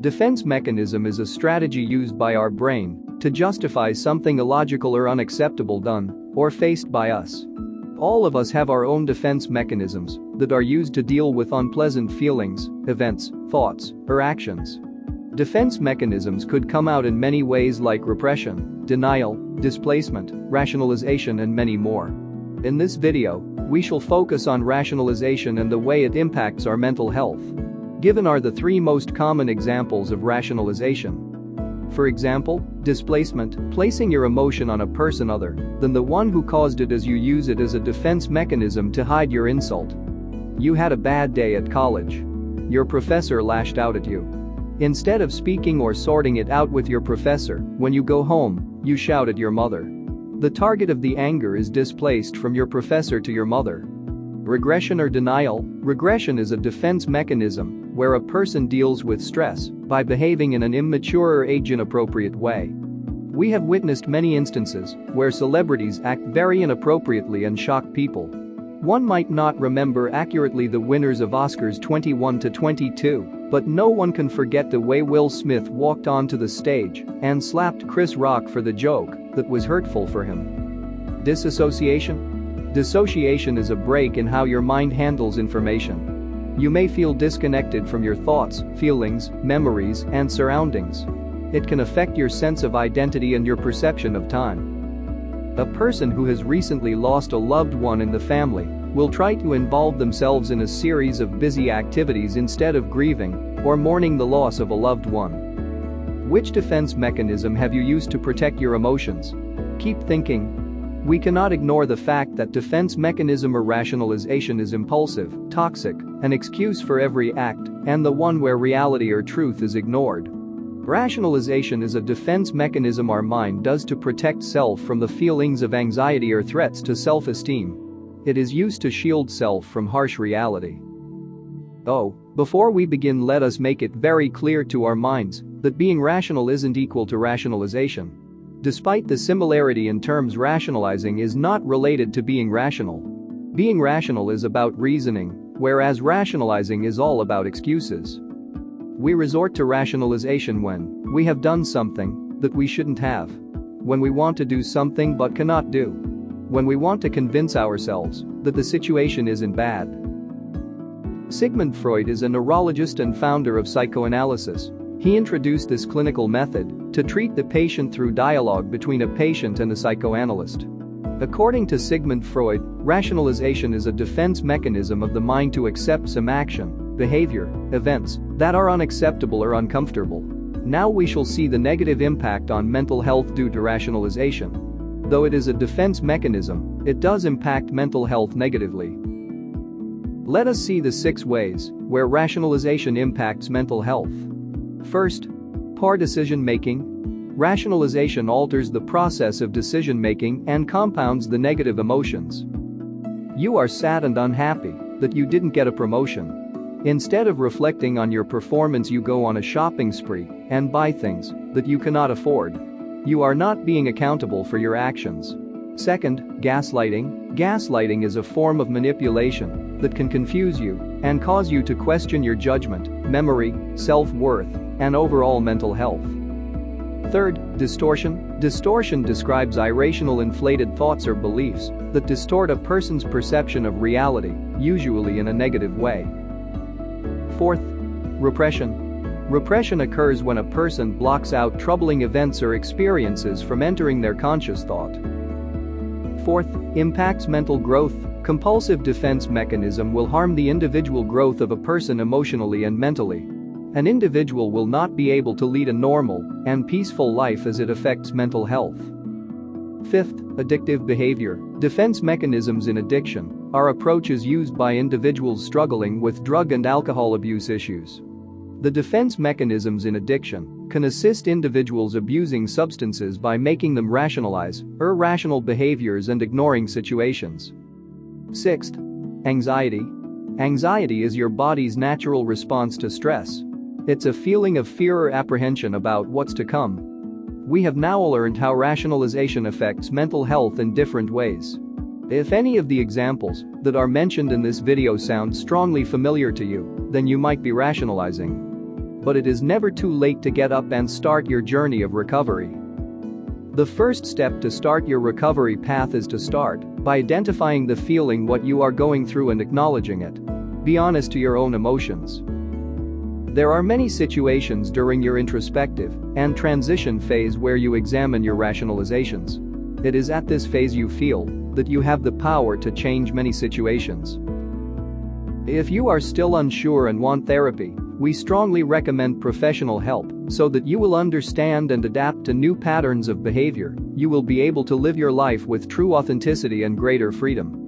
Defense mechanism is a strategy used by our brain to justify something illogical or unacceptable done or faced by us. All of us have our own defense mechanisms that are used to deal with unpleasant feelings, events, thoughts, or actions. Defense mechanisms could come out in many ways like repression, denial, displacement, rationalization, and many more. In this video, we shall focus on rationalization and the way it impacts our mental health. Given are the three most common examples of rationalization. For example, displacement, placing your emotion on a person other than the one who caused it as you use it as a defense mechanism to hide your insult. You had a bad day at college. Your professor lashed out at you. Instead of speaking or sorting it out with your professor, when you go home, you shout at your mother. The target of the anger is displaced from your professor to your mother. Regression or denial. Regression is a defense mechanism where a person deals with stress by behaving in an immature or age-inappropriate way. We have witnessed many instances where celebrities act very inappropriately and shock people. One might not remember accurately the winners of Oscars 21 to 22, but no one can forget the way Will Smith walked onto the stage and slapped Chris Rock for the joke that was hurtful for him. Disassociation. Dissociation is a break in how your mind handles information. You may feel disconnected from your thoughts, feelings, memories, and surroundings. It can affect your sense of identity and your perception of time. A person who has recently lost a loved one in the family will try to involve themselves in a series of busy activities instead of grieving or mourning the loss of a loved one. Which defense mechanism have you used to protect your emotions? Keep thinking. We cannot ignore the fact that defense mechanism or rationalization is impulsive, toxic, an excuse for every act, and the one where reality or truth is ignored. Rationalization is a defense mechanism our mind does to protect self from the feelings of anxiety or threats to self-esteem. It is used to shield self from harsh reality. Before we begin, let us make it very clear to our minds that being rational isn't equal to rationalization. Despite the similarity in terms, rationalizing is not related to being rational. Being rational is about reasoning, whereas rationalizing is all about excuses. We resort to rationalization when we have done something that we shouldn't have, when we want to do something but cannot do, when we want to convince ourselves that the situation isn't bad. Sigmund Freud is a neurologist and founder of psychoanalysis. He introduced this clinical method to treat the patient through dialogue between a patient and a psychoanalyst. According to Sigmund Freud, rationalization is a defense mechanism of the mind to accept some action, behavior, events that are unacceptable or uncomfortable. Now we shall see the negative impact on mental health due to rationalization. Though it is a defense mechanism, it does impact mental health negatively. Let us see the 6 ways where rationalization impacts mental health. First, poor decision-making. Rationalization alters the process of decision-making and compounds the negative emotions. You are sad and unhappy that you didn't get a promotion. Instead of reflecting on your performance, you go on a shopping spree and buy things that you cannot afford. You are not being accountable for your actions. Second, gaslighting. Gaslighting is a form of manipulation that can confuse you and cause you to question your judgment, memory, self-worth, and overall mental health. Third, distortion. Distortion describes irrational, inflated thoughts or beliefs that distort a person's perception of reality, usually in a negative way. Fourth, repression. Repression occurs when a person blocks out troubling events or experiences from entering their conscious thought. Fourth, impacts mental growth. Compulsive defense mechanism will harm the individual growth of a person emotionally and mentally. An individual will not be able to lead a normal and peaceful life as it affects mental health. Fifth, addictive behavior. Defense mechanisms in addiction are approaches used by individuals struggling with drug and alcohol abuse issues. The defense mechanisms in addiction can assist individuals abusing substances by making them rationalize irrational behaviors and ignoring situations. Sixth, anxiety. Anxiety is your body's natural response to stress. It's a feeling of fear or apprehension about what's to come. We have now learned how rationalization affects mental health in different ways. If any of the examples that are mentioned in this video sound strongly familiar to you, then you might be rationalizing. But it is never too late to get up and start your journey of recovery. The first step to start your recovery path is to start by identifying the feeling what you are going through and acknowledging it. Be honest to your own emotions. There are many situations during your introspective and transition phase where you examine your rationalizations. It is at this phase you feel that you have the power to change many situations. If you are still unsure and want therapy, we strongly recommend professional help so that you will understand and adapt to new patterns of behavior. You will be able to live your life with true authenticity and greater freedom.